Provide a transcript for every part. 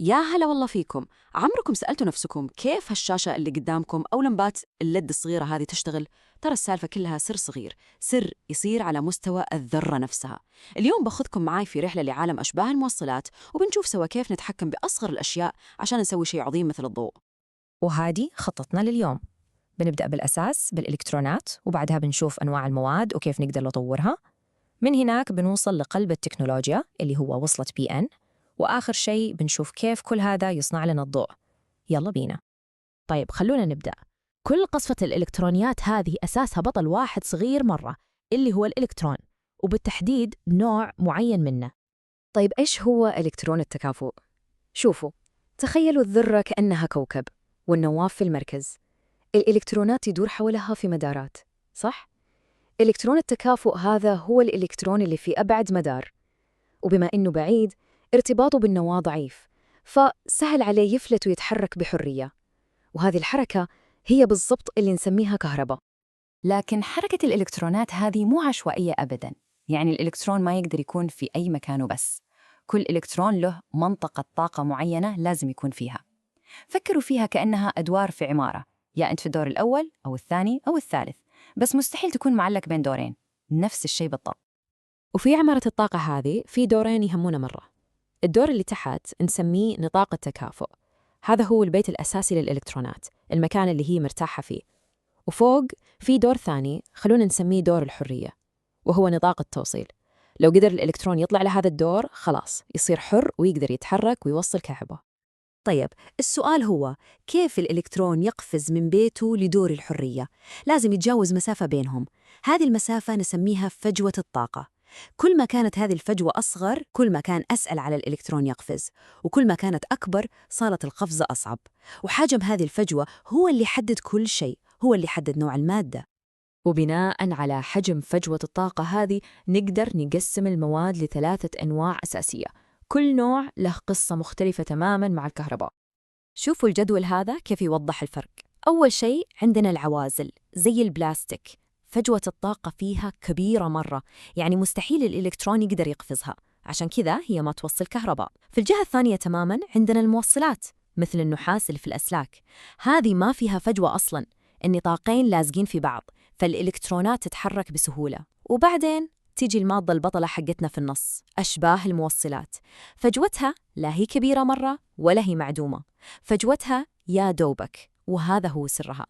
يا هلا والله فيكم. عمركم سألتوا نفسكم كيف هالشاشة اللي قدامكم أو لمبات الليد الصغيرة هذه تشتغل؟ ترى السالفة كلها سر صغير، سر يصير على مستوى الذرة نفسها. اليوم بأخذكم معاي في رحلة لعالم أشباه الموصلات، وبنشوف سوا كيف نتحكم بأصغر الأشياء عشان نسوي شيء عظيم مثل الضوء. وهذه خطتنا لليوم. بنبدأ بالأساس بالإلكترونات، وبعدها بنشوف أنواع المواد وكيف نقدر نطورها. من هناك بنوصل لقلب التكنولوجيا اللي هو وصلة PN، وآخر شيء بنشوف كيف كل هذا يصنع لنا الضوء. يلا بينا. طيب خلونا نبدأ. كل قصفة الإلكترونيات هذه أساسها بطل واحد صغير مرة، اللي هو الإلكترون، وبالتحديد نوع معين منه. طيب إيش هو إلكترون التكافؤ؟ شوفوا، تخيلوا الذرة كأنها كوكب والنواة في المركز. الإلكترونات تدور حولها في مدارات، صح؟ إلكترون التكافؤ هذا هو الإلكترون اللي في أبعد مدار، وبما إنه بعيد ارتباطه بالنواة ضعيف، فسهل عليه يفلت ويتحرك بحرية، وهذه الحركة هي بالضبط اللي نسميها كهرباء. لكن حركة الإلكترونات هذه مو عشوائية أبداً، يعني الإلكترون ما يقدر يكون في أي مكان وبس. كل إلكترون له منطقة طاقة معينة لازم يكون فيها. فكروا فيها كأنها أدوار في عمارة، يا أنت في الدور الأول أو الثاني أو الثالث، بس مستحيل تكون معلق بين دورين. نفس الشيء بالضبط. وفي عمارة الطاقة هذه في دورين يهمونا مرة. الدور اللي تحت نسميه نطاق التكافؤ، هذا هو البيت الأساسي للإلكترونات، المكان اللي هي مرتاحة فيه. وفوق في دور ثاني خلونا نسميه دور الحرية، وهو نطاق التوصيل. لو قدر الإلكترون يطلع لهذا الدور خلاص يصير حر ويقدر يتحرك ويوصل كهرباء. طيب السؤال هو كيف الإلكترون يقفز من بيته لدور الحرية؟ لازم يتجاوز مسافة بينهم. هذه المسافة نسميها فجوة الطاقة. كل ما كانت هذه الفجوة أصغر كل ما كان أسهل على الإلكترون يقفز، وكل ما كانت أكبر صارت القفزة أصعب. وحجم هذه الفجوة هو اللي يحدد كل شيء، هو اللي يحدد نوع المادة. وبناء على حجم فجوة الطاقة هذه نقدر نقسم المواد لثلاثة أنواع أساسية، كل نوع له قصة مختلفة تماماً مع الكهرباء. شوفوا الجدول هذا كيف يوضح الفرق. أول شيء عندنا العوازل زي البلاستيك، فجوة الطاقة فيها كبيرة مرة، يعني مستحيل الإلكترون يقدر يقفزها، عشان كذا هي ما توصل كهرباء. في الجهة الثانية تماماً عندنا الموصلات مثل النحاس اللي في الأسلاك، هذه ما فيها فجوة أصلاً، النطاقين لازقين في بعض، فالإلكترونات تتحرك بسهولة. وبعدين تيجي المادة البطلة حقتنا في النص، أشباه الموصلات. فجوتها لا هي كبيرة مرة ولا هي معدومة، فجوتها يا دوبك، وهذا هو سرها.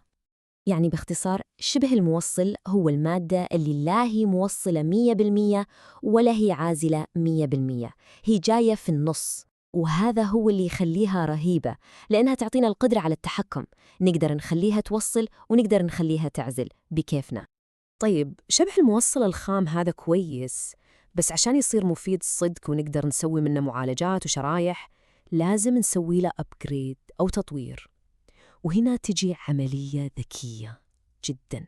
يعني باختصار شبه الموصل هو المادة اللي لا هي موصلة 100% ولا هي عازلة 100%، هي جاية في النص، وهذا هو اللي يخليها رهيبة، لأنها تعطينا القدرة على التحكم، نقدر نخليها توصل ونقدر نخليها تعزل بكيفنا. طيب شبه الموصل الخام هذا كويس، بس عشان يصير مفيد صدق ونقدر نسوي منه معالجات وشرايح لازم نسوي له أبجريد أو تطوير. وهنا تجي عملية ذكية جداً.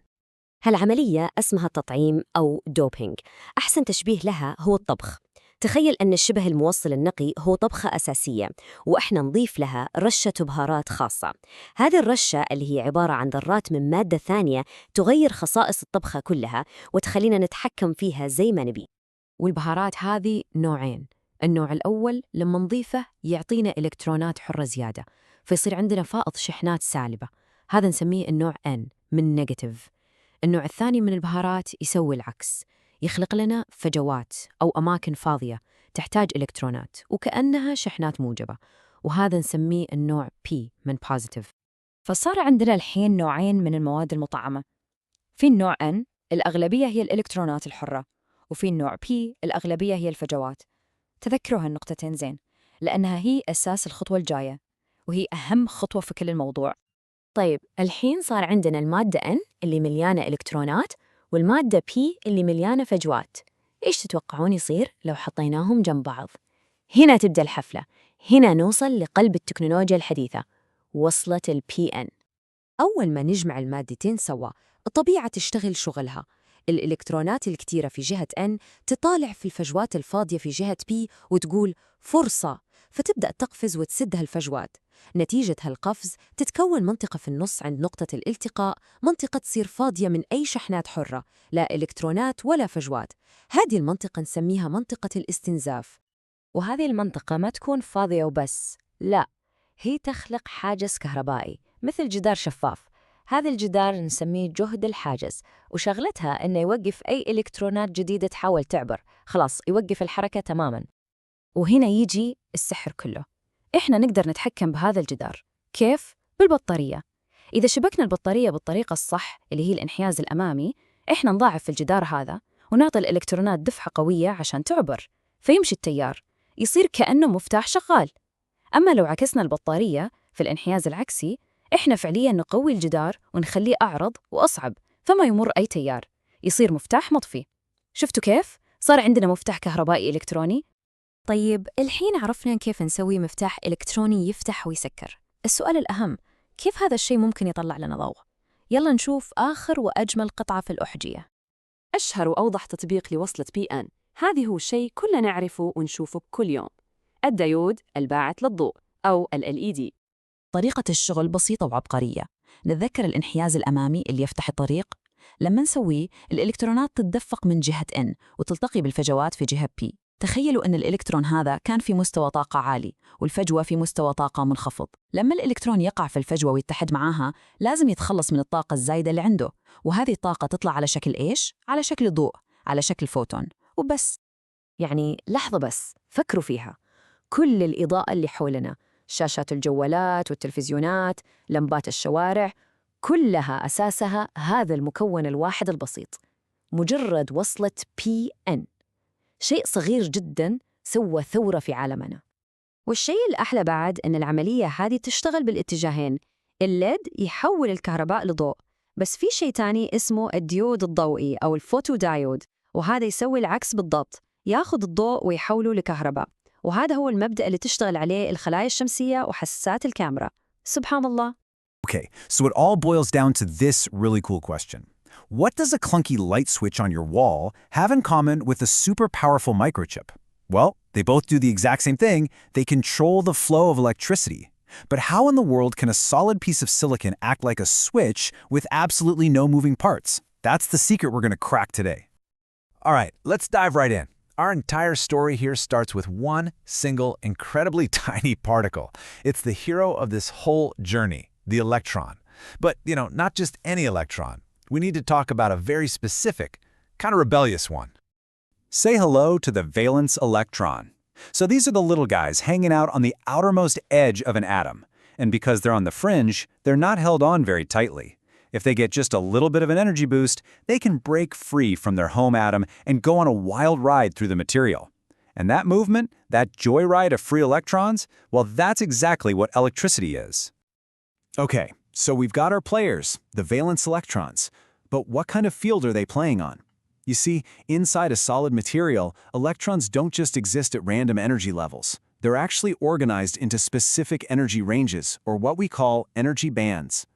هالعملية اسمها التطعيم أو دوبينج. أحسن تشبيه لها هو الطبخ. تخيل أن الشبه الموصل النقي هو طبخة أساسية، وإحنا نضيف لها رشة بهارات خاصة. هذه الرشة اللي هي عبارة عن ذرات من مادة ثانية تغير خصائص الطبخة كلها وتخلينا نتحكم فيها زي ما نبي. والبهارات هذه نوعين. النوع الأول لما نضيفه يعطينا إلكترونات حرة زيادة، فيصير عندنا فائض شحنات سالبة، هذا نسميه النوع N من نيجاتيف. النوع الثاني من البهارات يسوي العكس، يخلق لنا فجوات أو أماكن فاضية تحتاج إلكترونات وكأنها شحنات موجبة، وهذا نسميه النوع P من positive. فصار عندنا الحين نوعين من المواد المطعمة. في النوع N الأغلبية هي الإلكترونات الحرة، وفي النوع P الأغلبية هي الفجوات. تذكروا هالنقطتين زين، لأنها هي أساس الخطوة الجاية، وهي أهم خطوة في كل الموضوع. طيب الحين صار عندنا المادة N اللي مليانة إلكترونات والمادة P اللي مليانة فجوات. إيش تتوقعون يصير لو حطيناهم جنب بعض؟ هنا تبدأ الحفلة، هنا نوصل لقلب التكنولوجيا الحديثة، وصلة ال PN. أول ما نجمع المادتين سوا الطبيعة تشتغل شغلها. الإلكترونات الكتيرة في جهة N تطالع في الفجوات الفاضية في جهة P وتقول فرصة، فتبدأ تقفز وتسد هالفجوات. نتيجة هالقفز تتكون منطقة في النص عند نقطة الالتقاء، منطقة تصير فاضية من أي شحنات حرة، لا إلكترونات ولا فجوات. هذه المنطقة نسميها منطقة الاستنزاف. وهذه المنطقة ما تكون فاضية وبس، لا، هي تخلق حاجز كهربائي مثل جدار شفاف. هذا الجدار نسميه جهد الحاجز، وشغلتها إنه يوقف أي إلكترونات جديدة تحاول تعبر، خلاص يوقف الحركة تماماً. وهنا يجي السحر كله. إحنا نقدر نتحكم بهذا الجدار. كيف؟ بالبطارية. إذا شبكنا البطارية بالطريقة الصح اللي هي الانحياز الأمامي، إحنا نضاعف في الجدار هذا ونعطي الإلكترونات دفعة قوية عشان تعبر، فيمشي التيار، يصير كأنه مفتاح شغال. أما لو عكسنا البطارية في الانحياز العكسي، إحنا فعلياً نقوي الجدار ونخليه أعرض وأصعب، فما يمر أي تيار، يصير مفتاح مطفي. شفتوا كيف؟ صار عندنا مفتاح كهربائي إلكتروني. طيب الحين عرفنا كيف نسوي مفتاح إلكتروني يفتح ويسكر. السؤال الأهم، كيف هذا الشيء ممكن يطلع لنا ضوء؟ يلا نشوف آخر وأجمل قطعة في الأحجية. أشهر وأوضح تطبيق لوصلة PN، هذه هو شيء كلنا نعرفه ونشوفه كل يوم، الديود الباعث للضوء أو LED. طريقة الشغل بسيطة وعبقرية. نتذكر الانحياز الأمامي اللي يفتح الطريق؟ لما نسويه الإلكترونات تتدفق من جهة N وتلتقي بالفجوات في جهة P. تخيلوا أن الإلكترون هذا كان في مستوى طاقة عالي والفجوة في مستوى طاقة منخفض. لما الإلكترون يقع في الفجوة ويتحد معاها لازم يتخلص من الطاقة الزايدة اللي عنده، وهذه الطاقة تطلع على شكل إيش؟ على شكل ضوء، على شكل فوتون، وبس. يعني لحظة بس، فكروا فيها. كل الإضاءة اللي حولنا، شاشات الجوالات والتلفزيونات، لمبات الشوارع، كلها أساسها هذا المكون الواحد البسيط، مجرد وصلة PN. شيء صغير جداً سوى ثورة في عالمنا. والشيء الأحلى بعد إن العملية هذه تشتغل بالاتجاهين. الليد يحول الكهرباء لضوء، بس في شيء تاني اسمه الديود الضوئي أو الفوتو دايود، وهذا يسوي العكس بالضبط، ياخذ الضوء ويحوله لكهرباء. وهذا هو المبدأ اللي تشتغل عليه الخلايا الشمسية وحساسات الكاميرا. سبحان الله. Okay, so it all boils down to this really cool question. What does a clunky light switch on your wall have in common with a super powerful microchip? Well, they both do the exact same thing. They control the flow of electricity. But how in the world can a solid piece of silicon act like a switch with absolutely no moving parts? That's the secret we're going to crack today. All right, let's dive right in. Our entire story here starts with one single, incredibly tiny particle. It's the hero of this whole journey, the electron. But, not just any electron. We need to talk about a very specific, kind of rebellious one. Say hello to the valence electron. So these are the little guys hanging out on the outermost edge of an atom. And because they're on the fringe, they're not held on very tightly. If they get just a little bit of an energy boost, they can break free from their home atom and go on a wild ride through the material. And that movement, that joyride of free electrons, well, that's exactly what electricity is. Okay, so we've got our players, the valence electrons. But what kind of field are they playing on? You see, inside a solid material, electrons don't just exist at random energy levels. They're actually organized into specific energy ranges, or what we call energy bands.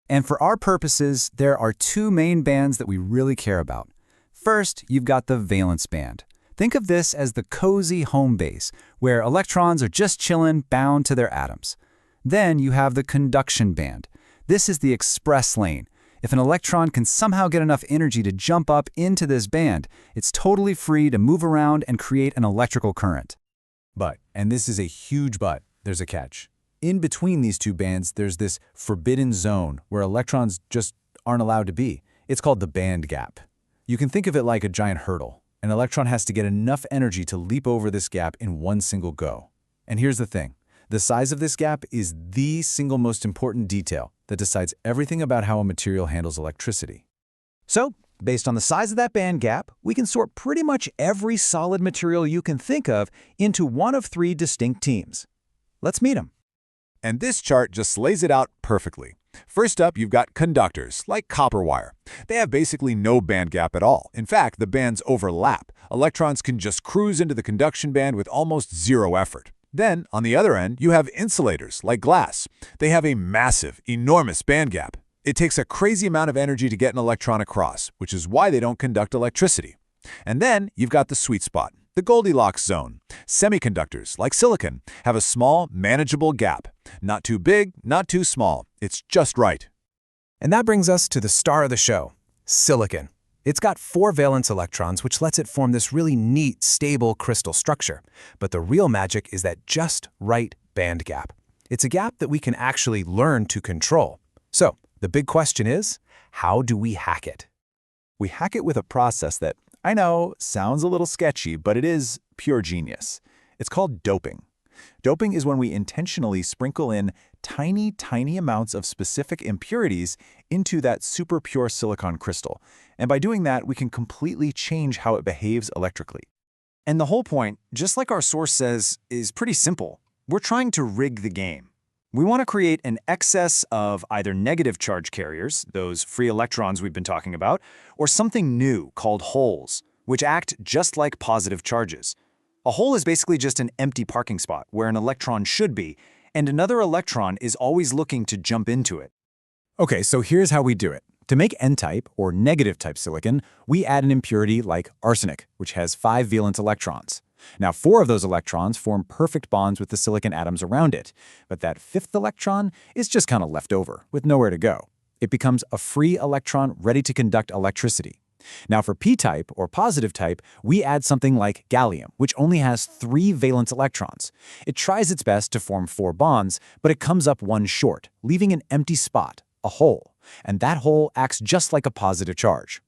And for our purposes, there are two main bands that we really care about. First, you've got the valence band. Think of this as the cozy home base, where electrons are just chillin', bound to their atoms. Then you have the conduction band. This is the express lane. If an electron can somehow get enough energy to jump up into this band, it's totally free to move around and create an electrical current. But, and this is a huge but, there's a catch. In between these two bands, there's this forbidden zone where electrons just aren't allowed to be. It's called the band gap. You can think of it like a giant hurdle. An electron has to get enough energy to leap over this gap in one single go. And here's the thing. The size of this gap is the single most important detail that decides everything about how a material handles electricity. So, based on the size of that band gap, we can sort pretty much every solid material you can think of into one of three distinct teams. Let's meet them. And this chart just lays it out perfectly. First up, you've got conductors, like copper wire. They have basically no band gap at all. In fact, the bands overlap. Electrons can just cruise into the conduction band with almost zero effort. Then, on the other end, you have insulators, like glass. They have a massive, enormous band gap. It takes a crazy amount of energy to get an electron across, which is why they don't conduct electricity. And then, you've got the sweet spot, the Goldilocks zone. Semiconductors, like silicon, have a small, manageable gap. Not too big, not too small. It's just right. And that brings us to the star of the show, silicon. It's got 4 valence electrons, which lets it form this really neat, stable crystal structure. But the real magic is that just right band gap. It's a gap that we can actually learn to control. So, the big question is, how do we hack it? We hack it with a process that, I know, sounds a little sketchy, but it is pure genius. It's called doping. Doping is when we intentionally sprinkle in tiny, tiny amounts of specific impurities into that super pure silicon crystal. And by doing that, we can completely change how it behaves electrically. And the whole point, just like our source says, is pretty simple. We're trying to rig the game. We want to create an excess of either negative charge carriers, those free electrons we've been talking about, or something new called holes, which act just like positive charges. A hole is basically just an empty parking spot where an electron should be, and another electron is always looking to jump into it. Okay, so here's how we do it. To make N-type, or negative-type silicon, we add an impurity like arsenic, which has 5 valence electrons. Now, 4 of those electrons form perfect bonds with the silicon atoms around it, but that 5th electron is just kind of left over, with nowhere to go. It becomes a free electron ready to conduct electricity. Now, for p-type, or positive type, we add something like gallium, which only has 3 valence electrons. It tries its best to form 4 bonds, but it comes up 1 short, leaving an empty spot, a hole. And that hole acts just like a positive charge.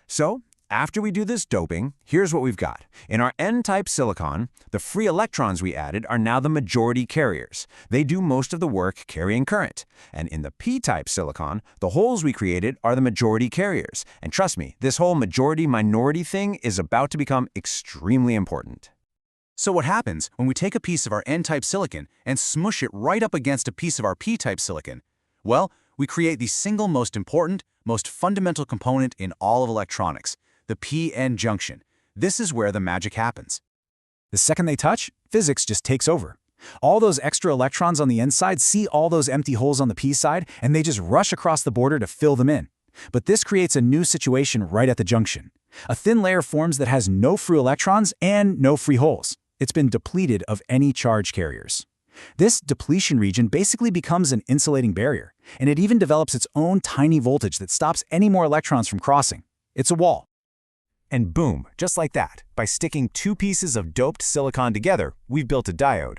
So, after we do this doping, here's what we've got. In our N-type silicon, the free electrons we added are now the majority carriers. They do most of the work carrying current. And in the p-type silicon, the holes we created are the majority carriers. And trust me, this whole majority-minority thing is about to become extremely important. So what happens when we take a piece of our N-type silicon and smush it right up against a piece of our p-type silicon? Well, we create the single most important, most fundamental component in all of electronics, the p-n junction. This is where the magic happens. The second they touch, physics just takes over. All those extra electrons on the n side see all those empty holes on the p side, and they just rush across the border to fill them in. But this creates a new situation right at the junction. A thin layer forms that has no free electrons and no free holes. It's been depleted of any charge carriers. This depletion region basically becomes an insulating barrier, and it even develops its own tiny voltage that stops any more electrons from crossing. It's a wall. And boom, just like that, by sticking 2 pieces of doped silicon together, we've built a diode.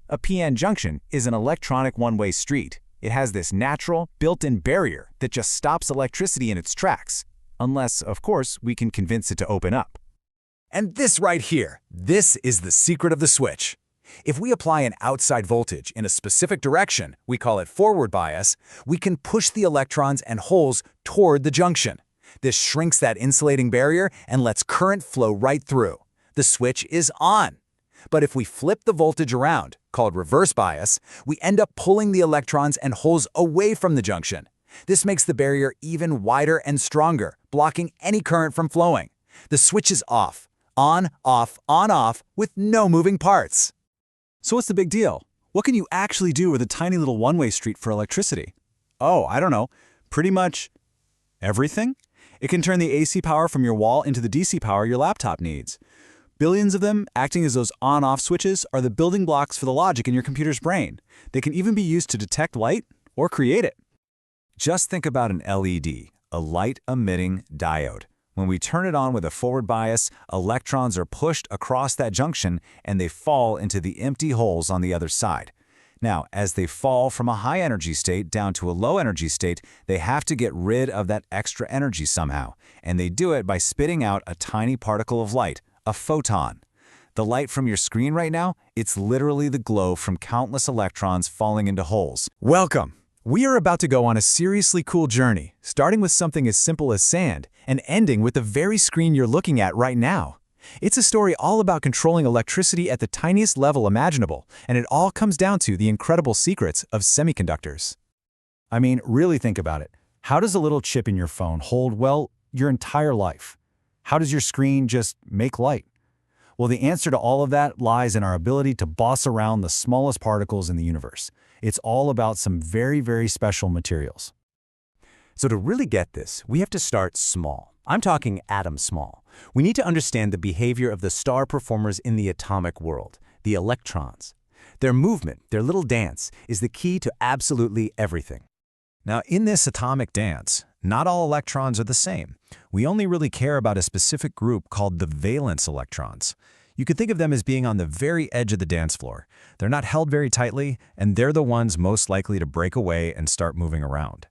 A p-n junction is an electronic one-way street. It has this natural, built-in barrier that just stops electricity in its tracks, unless, of course, we can convince it to open up. And this right here, this is the secret of the switch. If we apply an outside voltage in a specific direction, we call it forward bias, we can push the electrons and holes toward the junction. This shrinks that insulating barrier and lets current flow right through. The switch is on. But if we flip the voltage around, called reverse bias, we end up pulling the electrons and holes away from the junction. This makes the barrier even wider and stronger, blocking any current from flowing. The switch is off, on, off, with no moving parts. So what's the big deal? What can you actually do with a tiny little one-way street for electricity? Oh, I don't know. Pretty much everything? It can turn the AC power from your wall into the DC power your laptop needs. Billions of them, acting as those on-off switches, are the building blocks for the logic in your computer's brain. They can even be used to detect light or create it. Just think about an LED, a light-emitting diode. When we turn it on with a forward bias, electrons are pushed across that junction and they fall into the empty holes on the other side. Now, as they fall from a high-energy state down to a low-energy state, they have to get rid of that extra energy somehow, and they do it by spitting out a tiny particle of light, a photon. The light from your screen right now, it's literally the glow from countless electrons falling into holes. Welcome! We are about to go on a seriously cool journey, starting with something as simple as sand and ending with the very screen you're looking at right now. It's a story all about controlling electricity at the tiniest level imaginable, and it all comes down to the incredible secrets of semiconductors. I mean, really think about it. How does a little chip in your phone hold, well, your entire life? How does your screen just make light? Well, the answer to all of that lies in our ability to boss around the smallest particles in the universe. It's all about some very, very special materials. So to really get this, we have to start small. I'm talking atom small. We need to understand the behavior of the star performers in the atomic world, the electrons. Their movement, their little dance, is the key to absolutely everything. Now, in this atomic dance, not all electrons are the same. We only really care about a specific group called the valence electrons. You could think of them as being on the very edge of the dance floor. They're not held very tightly, and they're the ones most likely to break away and start moving around.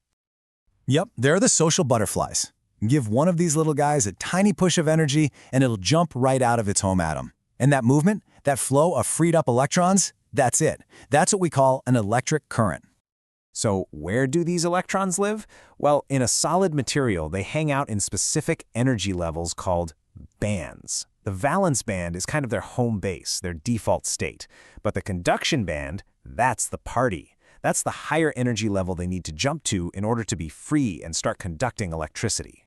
Yep, they're the social butterflies. Give one of these little guys a tiny push of energy, and it'll jump right out of its home atom. And that movement, that flow of freed up electrons, that's it. That's what we call an electric current. So where do these electrons live? Well, in a solid material, they hang out in specific energy levels called bands. The valence band is kind of their home base, their default state. But the conduction band, that's the party. That's the higher energy level they need to jump to in order to be free and start conducting electricity.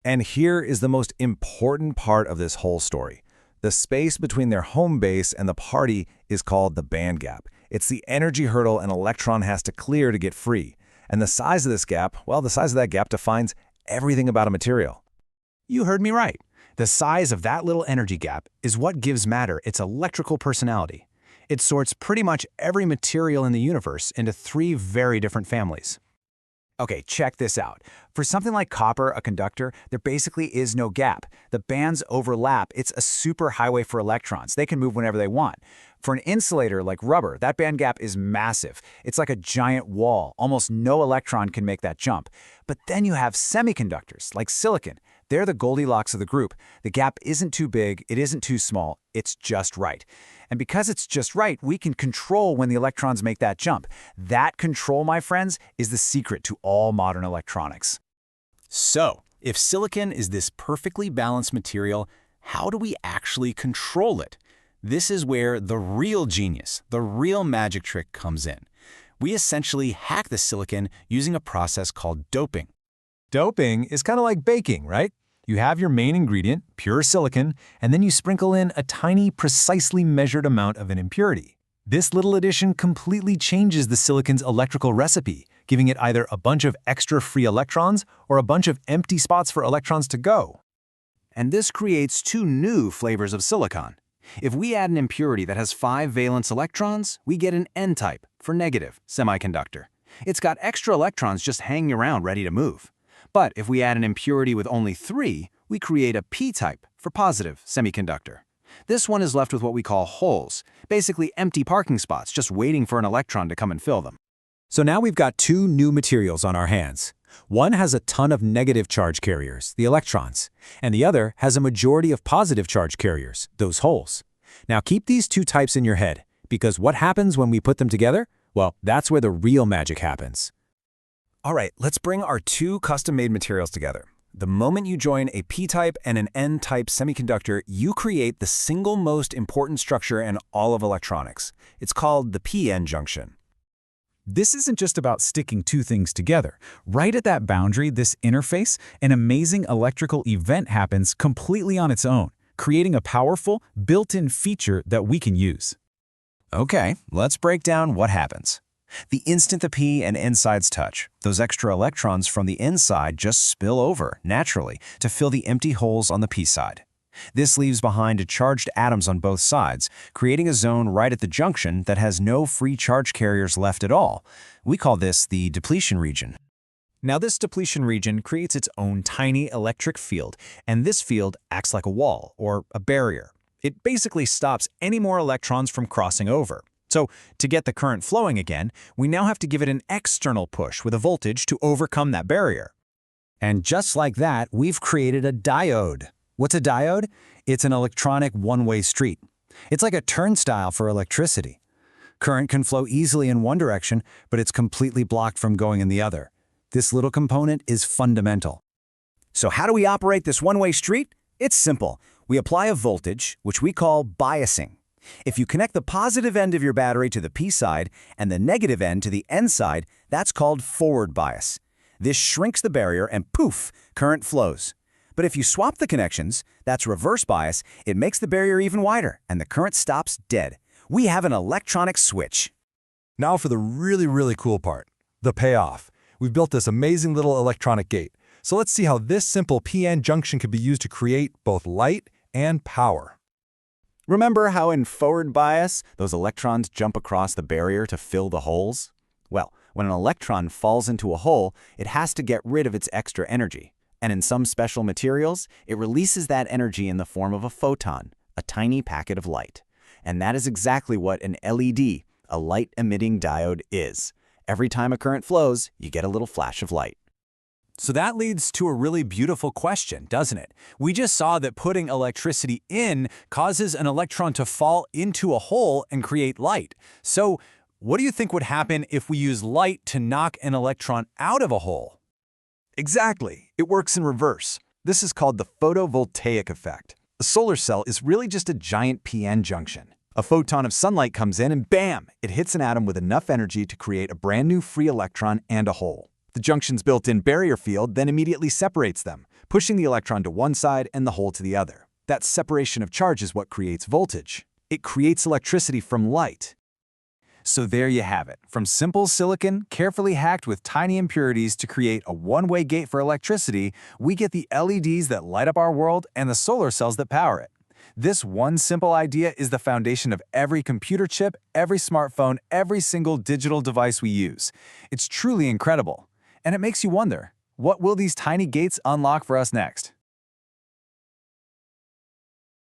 And here is the most important part of this whole story. The space between their home base and the party is called the band gap. It's the energy hurdle an electron has to clear to get free. And the size of this gap, well, the size of that gap defines everything about a material. You heard me right. The size of that little energy gap is what gives matter its electrical personality. It sorts pretty much every material in the universe into 3 very different families. Okay, check this out. For something like copper, a conductor, there basically is no gap. The bands overlap. It's a superhighway for electrons. They can move whenever they want. For an insulator like rubber, that band gap is massive. It's like a giant wall. Almost no electron can make that jump. But then you have semiconductors, like silicon. They're the Goldilocks of the group. The gap isn't too big, it isn't too small, it's just right. And because it's just right, we can control when the electrons make that jump. That control, my friends, is the secret to all modern electronics. So, if silicon is this perfectly balanced material, how do we actually control it? This is where the real genius, the real magic trick comes in. We essentially hack the silicon using a process called doping. Doping is kind of like baking, right? You have your main ingredient, pure silicon, and then you sprinkle in a tiny, precisely measured amount of an impurity. This little addition completely changes the silicon's electrical recipe, giving it either a bunch of extra free electrons or a bunch of empty spots for electrons to go. And this creates 2 new flavors of silicon. If we add an impurity that has 5 valence electrons, we get an N-type for negative semiconductor. It's got extra electrons just hanging around ready to move. But if we add an impurity with only 3, we create a P-type for positive semiconductor. This one is left with what we call holes, basically empty parking spots just waiting for an electron to come and fill them. So now we've got 2 new materials on our hands. One has a ton of negative charge carriers, the electrons, and the other has a majority of positive charge carriers, those holes. Now keep these 2 types in your head, because what happens when we put them together? Well, that's where the real magic happens. All right, let's bring our 2 custom-made materials together. The moment you join a P-type and an N-type semiconductor, you create the single most important structure in all of electronics. It's called the p-n junction. This isn't just about sticking 2 things together. Right at that boundary, this interface, an amazing electrical event happens completely on its own, creating a powerful, built-in feature that we can use. Okay, let's break down what happens. The instant the p and n sides touch, those extra electrons from the n side just spill over, naturally, to fill the empty holes on the p side. This leaves behind charged atoms on both sides, creating a zone right at the junction that has no free charge carriers left at all. We call this the depletion region. Now this depletion region creates its own tiny electric field, and this field acts like a wall, or a barrier. It basically stops any more electrons from crossing over. So, to get the current flowing again, we now have to give it an external push with a voltage to overcome that barrier. And just like that, we've created a diode. What's a diode? It's an electronic one-way street. It's like a turnstile for electricity. Current can flow easily in one direction, but it's completely blocked from going in the other. This little component is fundamental. So how do we operate this one-way street? It's simple. We apply a voltage, which we call biasing. If you connect the positive end of your battery to the P side and the negative end to the N side, that's called forward bias. This shrinks the barrier and poof, current flows. But if you swap the connections, that's reverse bias, it makes the barrier even wider and the current stops dead. We have an electronic switch. Now for the really cool part, the payoff. We've built this amazing little electronic gate. So let's see how this simple p-n junction can be used to create both light and power. Remember how in forward bias, those electrons jump across the barrier to fill the holes? Well, when an electron falls into a hole, it has to get rid of its extra energy. And in some special materials, it releases that energy in the form of a photon, a tiny packet of light. And that is exactly what an LED, a light-emitting diode, is. Every time a current flows, you get a little flash of light. So that leads to a really beautiful question, doesn't it? We just saw that putting electricity in causes an electron to fall into a hole and create light. So what do you think would happen if we use light to knock an electron out of a hole? Exactly. It works in reverse. This is called the photovoltaic effect. A solar cell is really just a giant p-n junction. A photon of sunlight comes in and bam! It hits an atom with enough energy to create a brand new free electron and a hole. The junction's built-in barrier field then immediately separates them, pushing the electron to one side and the hole to the other. That separation of charge is what creates voltage. It creates electricity from light. So there you have it. From simple silicon, carefully hacked with tiny impurities to create a one-way gate for electricity, we get the LEDs that light up our world and the solar cells that power it. This one simple idea is the foundation of every computer chip, every smartphone, every single digital device we use. It's truly incredible. And it makes you wonder, what will these tiny gates unlock for us next?